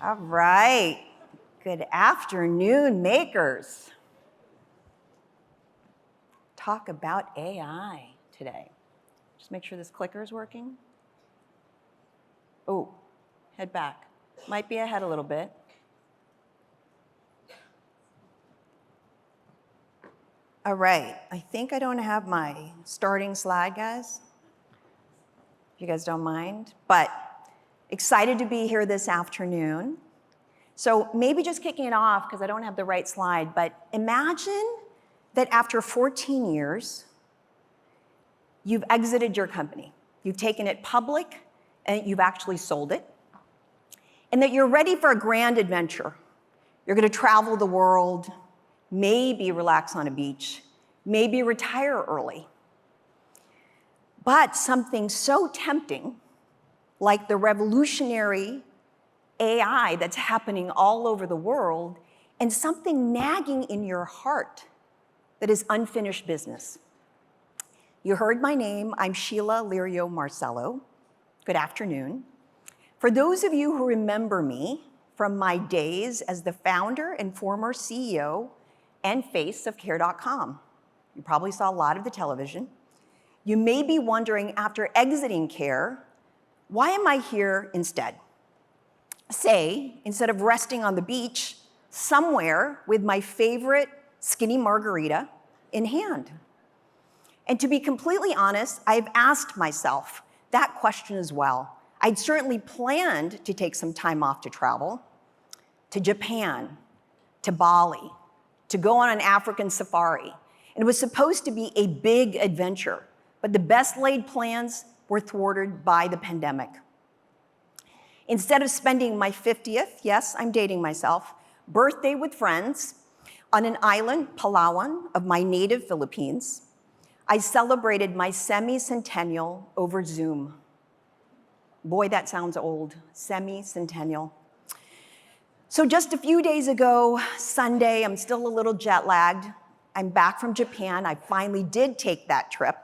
All right. Good afternoon, makers. Talk about AI today. Just make sure this clicker is working. Oh, head back. Might be ahead a little bit. All right. I think I don't have my starting slide, guys. If you guys don't mind. But excited to be here this afternoon. So maybe just kicking it off, because I don't have the right slide, but imagine that after 14 years, you've exited your company. You've taken it public, and you've actually sold it. And that you're ready for a grand adventure. You're going to travel the world, maybe relax on a beach, maybe retire early. But something so tempting, like the revolutionary AI that's happening all over the world, and something nagging in your heart that is unfinished business. You heard my name. I'm Sheila Lirio Marcelo. Good afternoon. For those of you who remember me from my days as the founder and former CEO and face of Care.com, you probably saw a lot of the television. You may be wondering, after exiting Care, why am I here instead? Say, instead of resting on the beach, somewhere with my favorite skinny margarita in hand. And to be completely honest, I've asked myself that question as well. I'd certainly planned to take some time off to travel, to Japan, to Bali, to go on an African safari. And it was supposed to be a big adventure, but the best laid plans were thwarted by the pandemic. Instead of spending my 50th, yes, I'm dating myself, birthday with friends on an island, Palawan, of my native Philippines, I celebrated my semi-centennial over Zoom. Boy, that sounds old, semi-centennial. So just a few days ago, Sunday, I'm still a little jet lagged. I'm back from Japan. I finally did take that trip.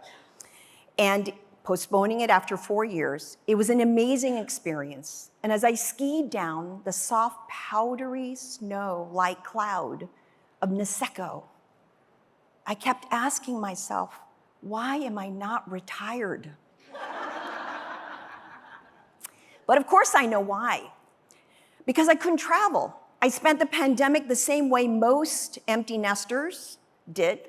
And postponing it after 4 years, it was an amazing experience. And as I skied down the soft, powdery snow-like cloud of Niseko, I kept asking myself, why am I not retired? But of course I know why. Because I couldn't travel. I spent the pandemic the same way most empty nesters did.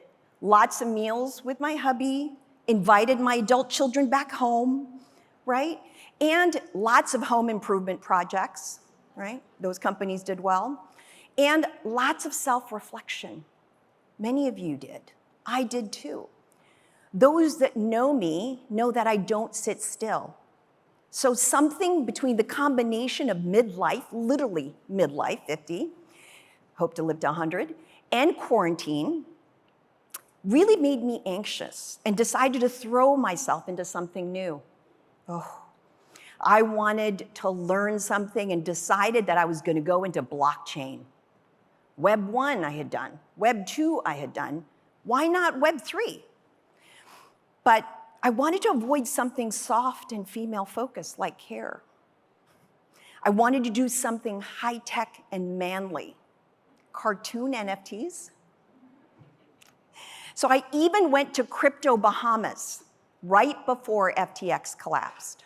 Lots of meals with my hubby, invited my adult children back home, right? And lots of home improvement projects, right? Those companies did well. And lots of self-reflection. Many of you did. I did too. Those that know me know that I don't sit still. So something between the combination of midlife, literally midlife, 50, hope to live to 100, and quarantine really made me anxious and decided to throw myself into something new. I wanted to learn something and decided that I was going to go into blockchain. Web 1 I had done. Web 2 I had done. Why not Web 3? But I wanted to avoid something soft and female-focused like Care. I wanted to do something high-tech and manly. Cartoon NFTs. So I even went to Crypto Bahamas right before FTX collapsed.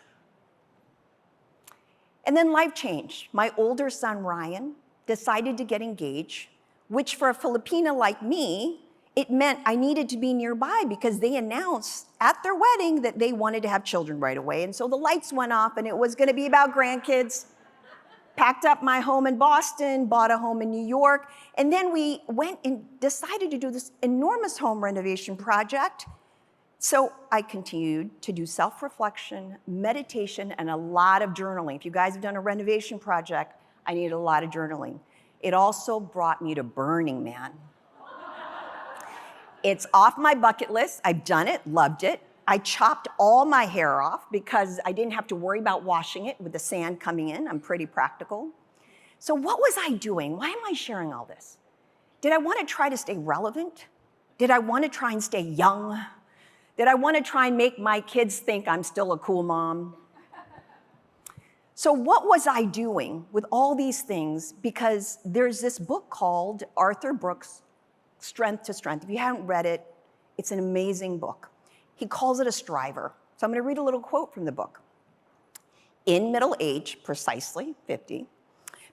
And then life changed. My older son, Ryan, decided to get engaged, which for a Filipina like me, it meant I needed to be nearby because they announced at their wedding that they wanted to have children right away. And so the lights went off and it was going to be about grandkids. Packed up my home in Boston, bought a home in New York, and then we went and decided to do this enormous home renovation project. So I continued to do self-reflection, meditation, and a lot of journaling. If you guys have done a renovation project, I needed a lot of journaling. It also brought me to Burning Man. It's off my bucket list. I've done it, loved it. I chopped all my hair off because I didn't have to worry about washing it with the sand coming in. I'm pretty practical. So what was I doing? Why am I sharing all this? Did I want to try to stay relevant? Did I want to try and stay young? Did I want to try and make my kids think I'm still a cool mom? So what was I doing with all these things? Because there's this book called Arthur Brooks' Strength to Strength. If you haven't read it, it's an amazing book. He calls it a striver. So I'm going to read a little quote from the book. In middle age, precisely 50,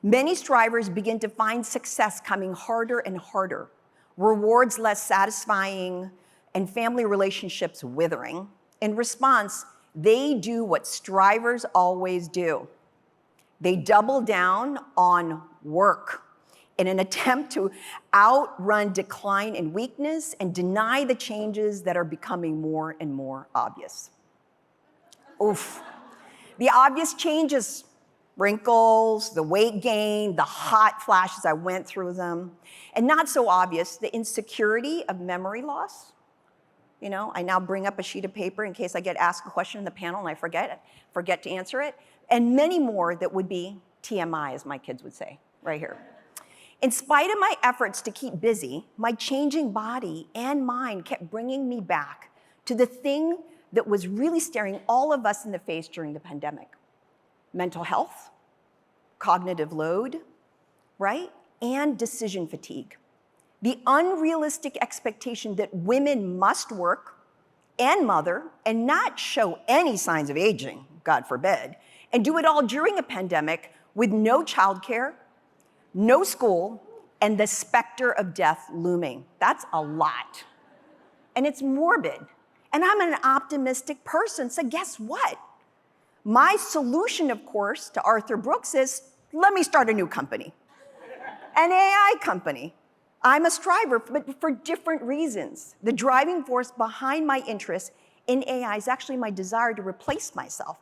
many strivers begin to find success coming harder and harder, rewards less satisfying, and family relationships withering. In response, they do what strivers always do. They double down on work in an attempt to outrun decline and weakness and deny the changes that are becoming more and more obvious. Oof. The obvious changes, wrinkles, the weight gain, the hot flashes, I went through them. And not so obvious, the insecurity of memory loss. You know, I now bring up a sheet of paper in case I get asked a question in the panel and I forget to answer it. And many more that would be TMI, as my kids would say, right here. In spite of my efforts to keep busy, my changing body and mind kept bringing me back to the thing that was really staring all of us in the face during the pandemic. Mental health, cognitive load, right? And decision fatigue. The unrealistic expectation that women must work and mother and not show any signs of aging, God forbid, and do it all during a pandemic with no childcare, no school, and the specter of death looming. That's a lot. And it's morbid. And I'm an optimistic person, so guess what? My solution, of course, to Arthur Brooks is, let me start a new company, an AI company. I'm a striver, but for different reasons. The driving force behind my interest in AI is actually my desire to replace myself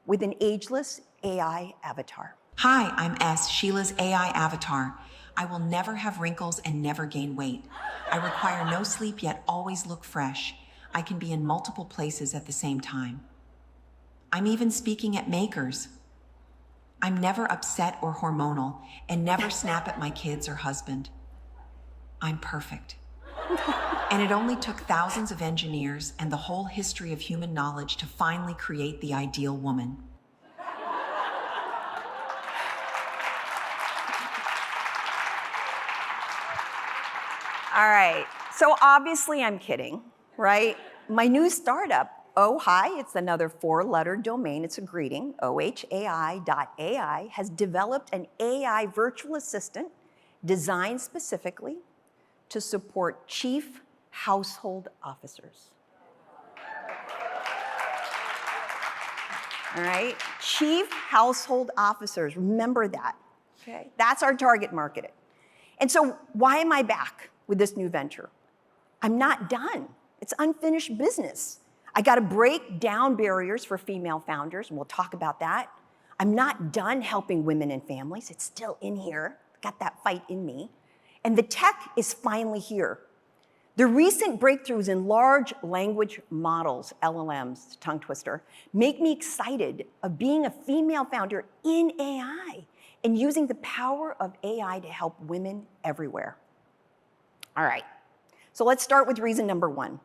with an ageless AI avatar. Hi, I'm S, Sheila's AI avatar. I will never have wrinkles and never gain weight. I require no sleep yet always look fresh. I can be in multiple places at the same time. I'm even speaking at makers. I'm never upset or hormonal and never snap at my kids or husband. I'm perfect. And it only took thousands of engineers and the whole history of human knowledge to finally create the ideal woman. All right, so obviously I'm kidding, right? My new startup, Ohai, it's another 4-letter domain, it's a greeting, Ohai.ai, has developed an AI virtual assistant designed specifically to support chief household officers. All right, chief household officers, remember that, okay? That's our target market. And so why am I back with this new venture? I'm not done. It's unfinished business. I got to break down barriers for female founders, and we'll talk about that. I'm not done helping women and families. It's still in here. Got that fight in me. And the tech is finally here. The recent breakthroughs in large language models, LLMs, tongue twister, make me excited of being a female founder in AI and using the power of AI to help women everywhere. All right, so let's start with reason number 1.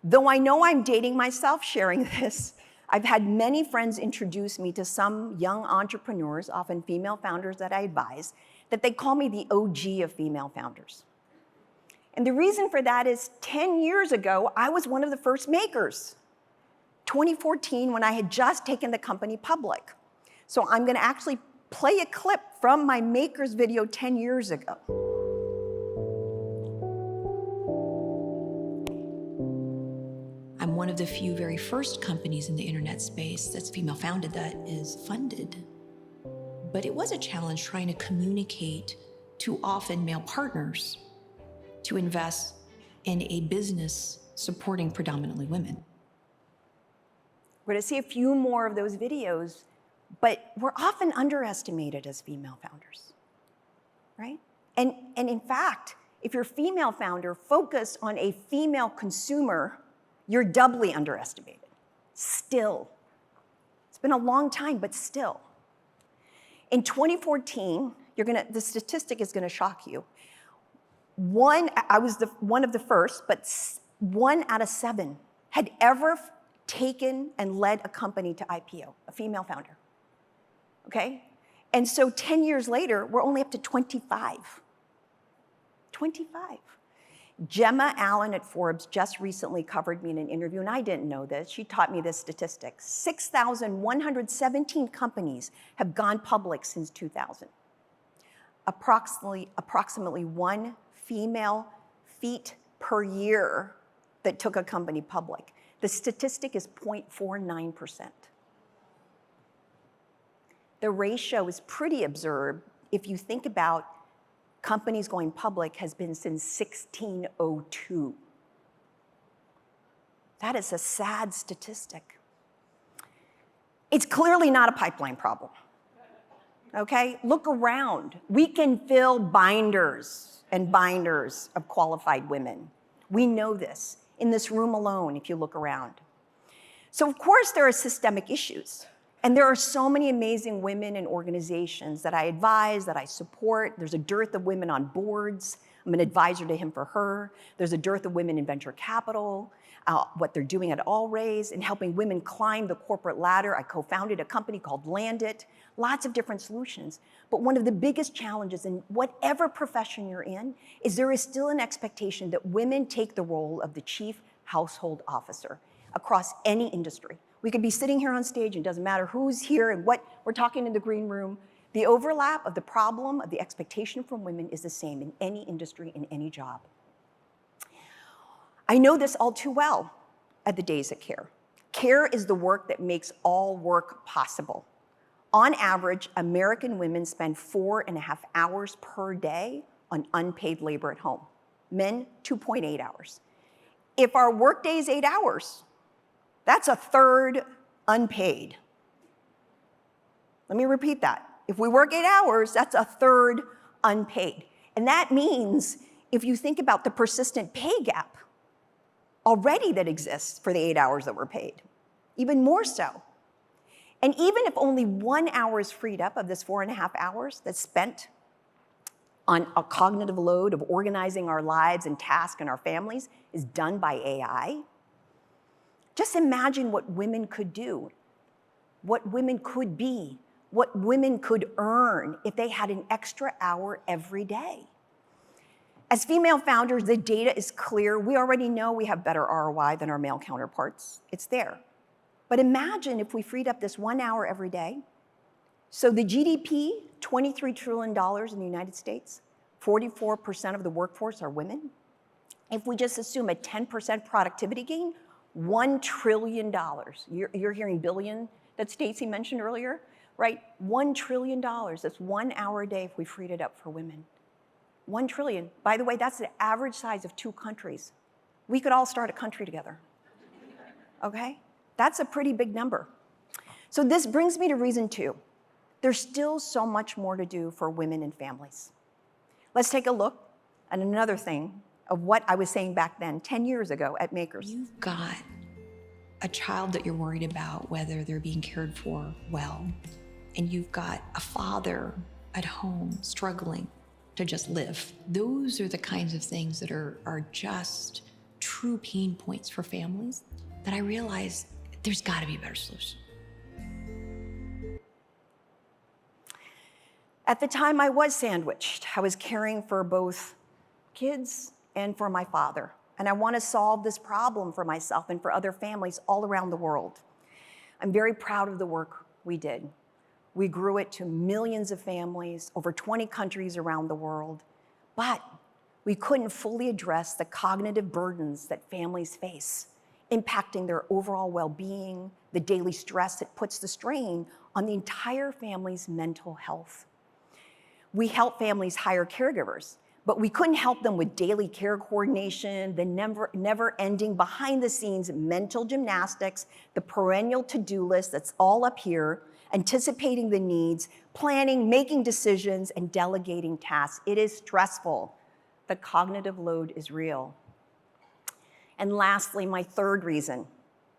Though I know I'm dating myself sharing this, I've had many friends introduce me to some young entrepreneurs, often female founders that I advise, that they call me the OG of female founders. And the reason for that is 10 years ago, I was one of the first makers. 2014, when I had just taken the company public. So I'm gonna actually play a clip from my makers video 10 years ago. I'm one of the few very first companies in the internet space that's female founded that is funded. But it was a challenge trying to communicate to often male partners to invest in a business supporting predominantly women. We're gonna see a few more of those videos, but we're often underestimated as female founders, right? And in fact, if you're a female founder focused on a female consumer, you're doubly underestimated, still. It's been a long time, but still. In 2014, the statistic is gonna shock you. I was one of the first, but 1 out of 7 had ever taken and led a company to IPO, a female founder. okay? And so 10 years later, we're only up to 25. 25. Gemma Allen at Forbes just recently covered me in an interview, and I didn't know this. She taught me this statistic. 6,117 companies have gone public since 2000. Approximately one female feet per year that took a company public. The statistic is 0.49%. The ratio is pretty absurd if you think about companies going public has been since 1602. That is a sad statistic. It's clearly not a pipeline problem, okay? Look around. We can fill binders and binders of qualified women. We know this in this room alone if you look around. So of course there are systemic issues. And there are so many amazing women and organizations that I advise, that I support. There's a dearth of women on boards. I'm an advisor to him for her. There's a dearth of women in venture capital, what they're doing at Allraise, and helping women climb the corporate ladder. I co-founded a company called Landit, lots of different solutions. But one of the biggest challenges in whatever profession you're in is there is still an expectation that women take the role of the chief household officer across any industry. We could be sitting here on stage, and it doesn't matter who's here and what we're talking in the green room. The overlap of the problem of the expectation from women is the same in any industry, in any job. I know this all too well at the Days at Care. Care is the work that makes all work possible. On average, American women spend 4.5 hours per day on unpaid labor at home. Men, 2.8 hours. If our workday is 8 hours, that's a third unpaid. Let me repeat that. If we work 8 hours, that's a third unpaid. And that means if you think about the persistent pay gap already that exists for the 8 hours that we're paid, even more so. And even if only 1 hour is freed up of this 4.5 hours that's spent on a cognitive load of organizing our lives and tasks and our families is done by AI, just imagine what women could do, what women could be, what women could earn if they had an extra hour every day. As female founders, the data is clear. We already know we have better ROI than our male counterparts. It's there. But imagine if we freed up this 1 hour every day. So the GDP, $23 trillion in the United States, 44% of the workforce are women. If we just assume a 10% productivity gain, $1 trillion. You're hearing billion that Stacey mentioned earlier, right? $1 trillion. That's 1 hour a day if we freed it up for women. 1 trillion. By the way, that's the average size of 2 countries. We could all start a country together, okay? That's a pretty big number. So this brings me to reason 2. There's still so much more to do for women and families. Let's take a look at another thing of what I was saying back then, 10 years ago at Makers. You've got a child that you're worried about whether they're being cared for well, and you've got a father at home struggling to just live. Those are the kinds of things that are just true pain points for families that I realize there's got to be a better solution. At the time, I was sandwiched. I was caring for both kids and for my father. And I want to solve this problem for myself and for other families all around the world. I'm very proud of the work we did. We grew it to millions of families, over 20 countries around the world. But we couldn't fully address the cognitive burdens that families face, impacting their overall well-being, the daily stress that puts the strain on the entire family's mental health. We help families hire caregivers, but we couldn't help them with daily care coordination, the never-ending behind-the-scenes mental gymnastics, the perennial to-do list that's all up here, anticipating the needs, planning, making decisions, and delegating tasks. It is stressful. The cognitive load is real. And lastly, my third reason,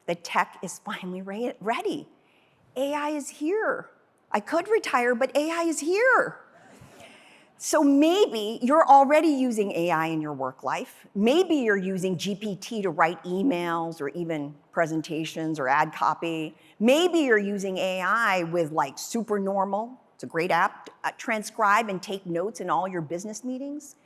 the tech is finally ready. AI is here. I could retire, but AI is here. So maybe you're already using AI in your work life. Maybe you're using GPT to write emails or even presentations or ad copy. Maybe you're using AI with like Supernormal. It's a great app. Transcribe and take notes in all your business meetings.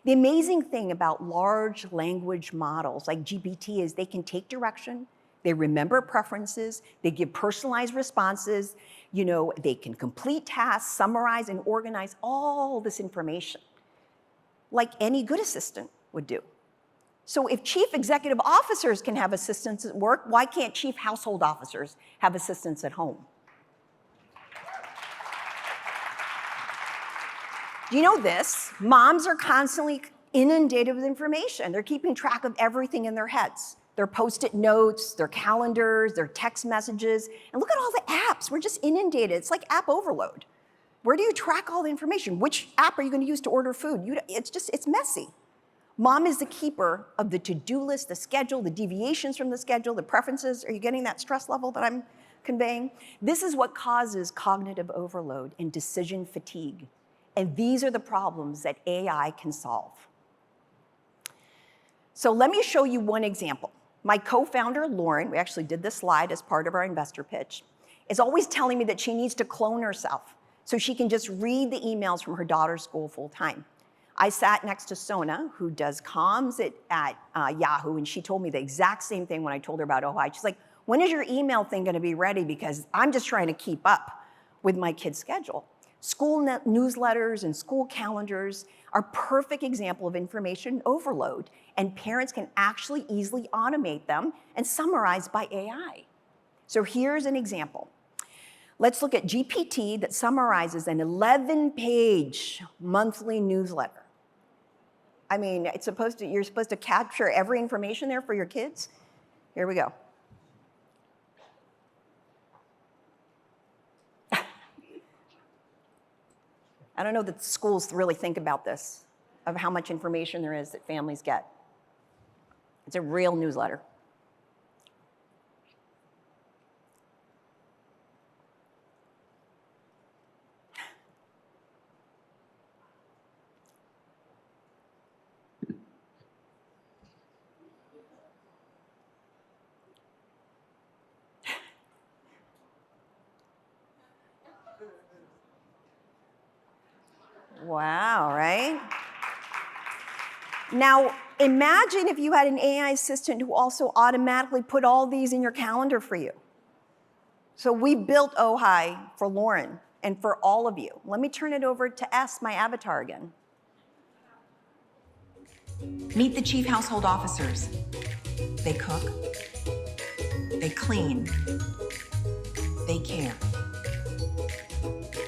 The amazing thing about large language models like GPT is they can take direction, they remember preferences, they give personalized responses, they can complete tasks, summarize and organize all this information like any good assistant would do. So if chief executive officers can have assistants at work, why can't chief household officers have assistants at home? Do you know this? Moms are constantly inundated with information. They're keeping track of everything in their heads. Their Post-it notes, their calendars, their text messages. And look at all the apps. We're just inundated. It's like app overload. Where do you track all the information? Which app are you going to use to order food? It's messy. Mom is the keeper of the to-do list, the schedule, the deviations from the schedule, the preferences. Are you getting that stress level that I'm conveying? This is what causes cognitive overload and decision fatigue. And these are the problems that AI can solve. So let me show you one example. My co-founder, Lauren, we actually did this slide as part of our investor pitch, is always telling me that she needs to clone herself so she can just read the emails from her daughter's school full time. I sat next to Sona, who does comms at Yahoo, and she told me the exact same thing when I told her about Ohai. She's like, when is your email thing gonna be ready? Because I'm just trying to keep up with my kid's schedule. School newsletters and school calendars are a perfect example of information overload, and parents can actually easily automate them and summarize by AI. So here's an example. Let's look at GPT that summarizes an 11-page monthly newsletter. I mean, you're supposed to capture every information there for your kids. Here we go. I don't know that schools really think about this, of how much information there is that families get. It's a real newsletter. Wow, right? Now, imagine if you had an AI assistant who also automatically put all these in your calendar for you. So we built Ohai for Lauren and for all of you. Let me turn it over to S, my avatar again. Meet the chief household officers. They cook, they clean, they care.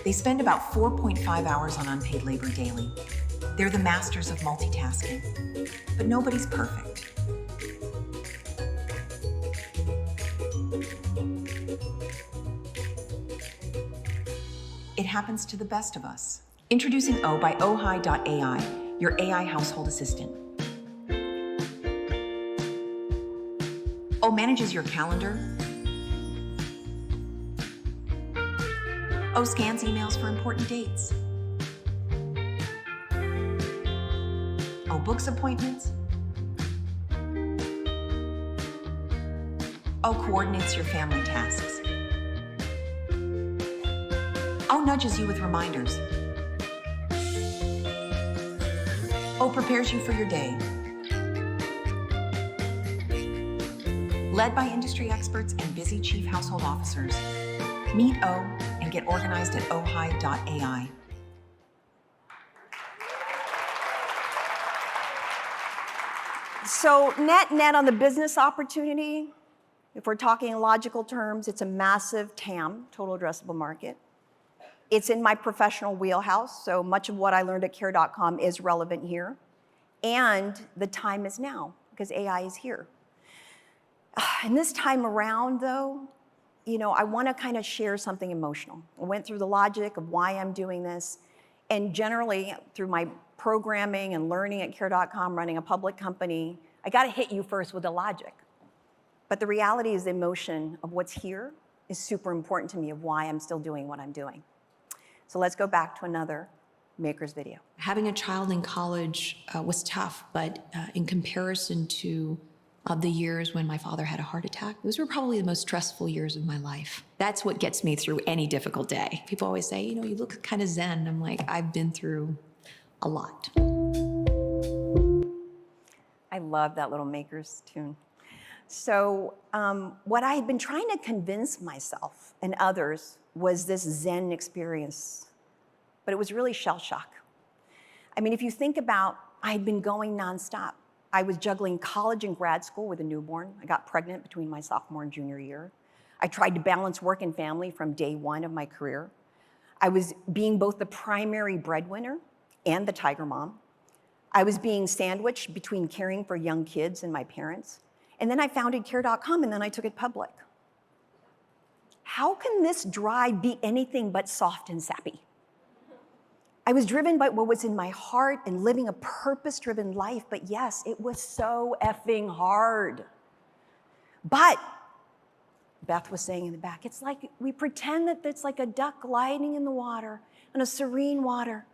They spend about 4.5 hours on unpaid labor daily. They're the masters of multitasking, but nobody's perfect. It happens to the best of us. Introducing O by Ohai.ai, your AI household assistant. O manages your calendar. O scans emails for important dates. O books appointments. O coordinates your family tasks. O nudges you with reminders. O prepares you for your day. Led by industry experts and busy chief household officers, meet O and get organized at Ohai.ai. So net on the business opportunity, if we're talking in logical terms, it's a massive TAM, total addressable market. It's in my professional wheelhouse, so much of what I learned at care.com is relevant here. And the time is now, because AI is here. And this time around, though, I want to kind of share something emotional. I went through the logic of why I'm doing this, and generally, through my programming and learning at care.com, running a public company, I got to hit you first with the logic. But the reality is the emotion of what's here is super important to me of why I'm still doing what I'm doing. So let's go back to another Maker's video. Having a child in college was tough, but in comparison to the years when my father had a heart attack, those were probably the most stressful years of my life. That's what gets me through any difficult day. People always say, you look kind of zen. I'm like, I've been through a lot. I love that little Maker's tune. So what I had been trying to convince myself and others was this Zen experience, but it was really shell shock. I mean, if you think about, I had been going nonstop. I was juggling college and grad school with a newborn. I got pregnant between my sophomore and junior year. I tried to balance work and family from day one of my career. I was being both the primary breadwinner and the tiger mom. I was being sandwiched between caring for young kids and my parents. And then I founded care.com, and then I took it public. How can this drive be anything but soft and sappy? I was driven by what was in my heart and living a purpose-driven life, but yes, it was so effing hard. But Beth was saying in the back, it's like we pretend that it's like a duck gliding in the water, in a serene water,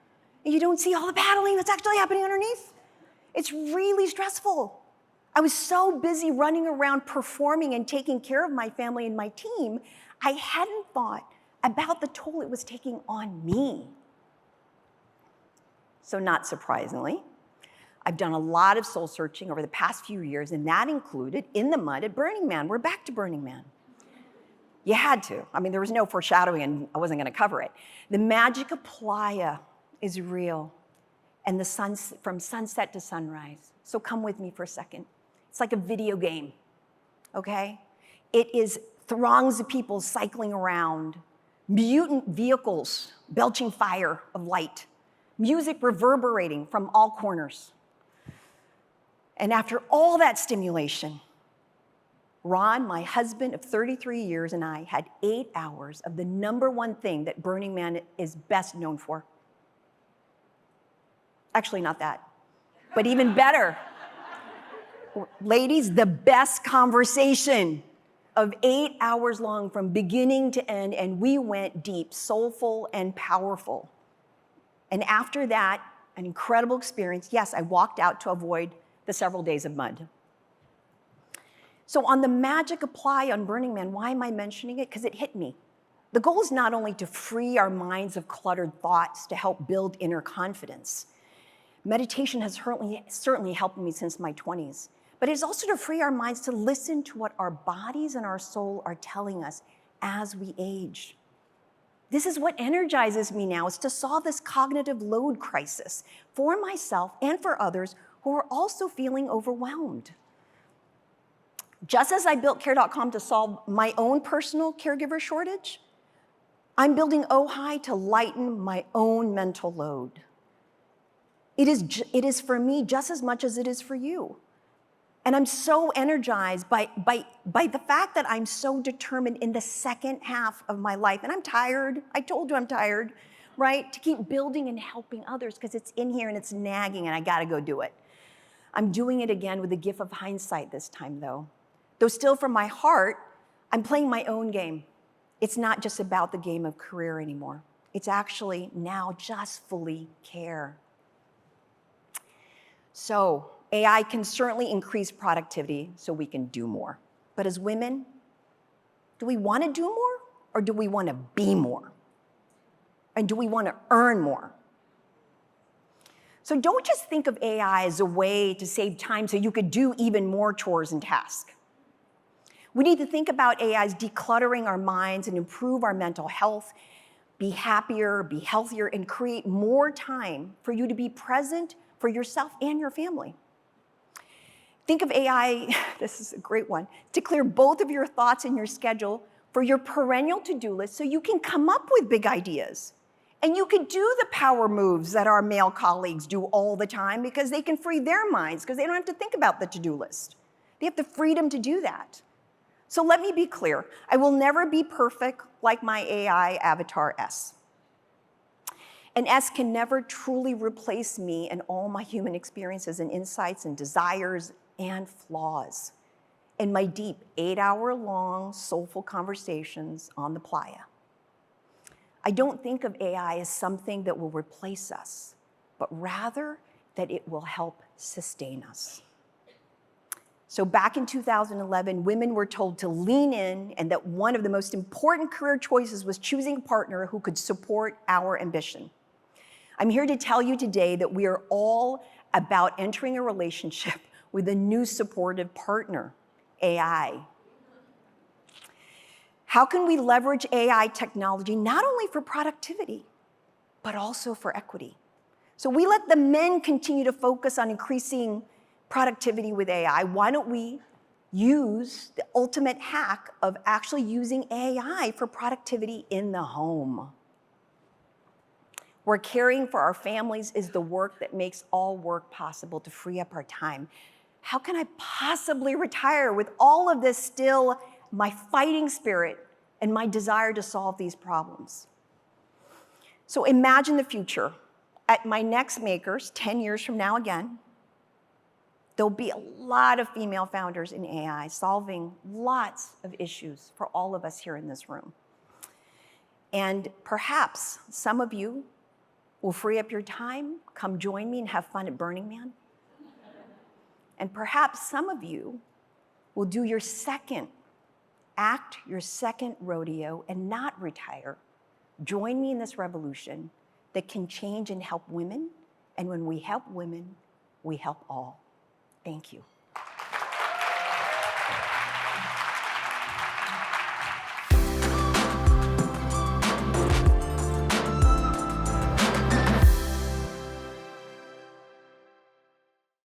and you don't see all the paddling that's actually happening underneath. It's really stressful. I was so busy running around performing and taking care of my family and my team, I hadn't thought about the toll it was taking on me. So not surprisingly, I've done a lot of soul searching over the past few years, and that included In the Mud at Burning Man. We're back to Burning Man. You had to. I mean, there was no foreshadowing, and I wasn't going to cover it. The magic of playa is real, and the sun from sunset to sunrise. So come with me for a second. It's like a video game, okay? It is throngs of people cycling around, mutant vehicles belching fire of light, music reverberating from all corners. And after all that stimulation, Ron, my husband of 33 years, and I had 8 hours of the #1 thing that Burning Man is best known for. Actually, not that, but even better. Ladies, the best conversation of 8 hours long from beginning to end, and we went deep, soulful, and powerful. And after that, an incredible experience. Yes, I walked out to avoid the several days of mud. So on the magic apply on Burning Man, why am I mentioning it? Because it hit me. The goal is not only to free our minds of cluttered thoughts to help build inner confidence. Meditation has certainly helped me since my 20s, but it's also to free our minds to listen to what our bodies and our soul are telling us as we age. This is what energizes me now, is to solve this cognitive load crisis for myself and for others who are also feeling overwhelmed. Just as I built care.com to solve my own personal caregiver shortage, I'm building Ohai to lighten my own mental load. It is for me just as much as it is for you. And I'm so energized by the fact that I'm so determined in the second half of my life. And I'm tired. I told you I'm tired, right? To keep building and helping others because it's in here and it's nagging and I got to go do it. I'm doing it again with the gift of hindsight this time, though. Though still from my heart, I'm playing my own game. It's not just about the game of career anymore. It's actually now just fully care. So AI can certainly increase productivity so we can do more. But as women, do we want to do more or do we want to be more? And do we want to earn more? So don't just think of AI as a way to save time so you could do even more chores and tasks. We need to think about AI as decluttering our minds and improve our mental health, be happier, be healthier, and create more time for you to be present for yourself and your family. Think of AI, this is a great one, to clear both of your thoughts and your schedule for your perennial to-do list so you can come up with big ideas. And you can do the power moves that our male colleagues do all the time because they can free their minds because they don't have to think about the to-do list. They have the freedom to do that. So let me be clear. I will never be perfect like my AI avatar S. And S can never truly replace me and all my human experiences and insights and desires and flaws in my deep 8-hour-long soulful conversations on the playa. I don't think of AI as something that will replace us, but rather that it will help sustain us. So back in 2011, women were told to lean in and that one of the most important career choices was choosing a partner who could support our ambition. I'm here to tell you today that we are all about entering a relationship with a new supportive partner, AI. How can we leverage AI technology not only for productivity, but also for equity? So we let the men continue to focus on increasing productivity with AI. Why don't we use the ultimate hack of actually using AI for productivity in the home? Where caring for our families is the work that makes all work possible to free up our time. How can I possibly retire with all of this still, my fighting spirit and my desire to solve these problems? So imagine the future. At my next Makers, 10 years from now again, there'll be a lot of female founders in AI solving lots of issues for all of us here in this room. And perhaps some of you will free up your time, come join me and have fun at Burning Man. And perhaps some of you will do your second rodeo and not retire. Join me in this revolution that can change and help women. And when we help women, we help all. Thank you.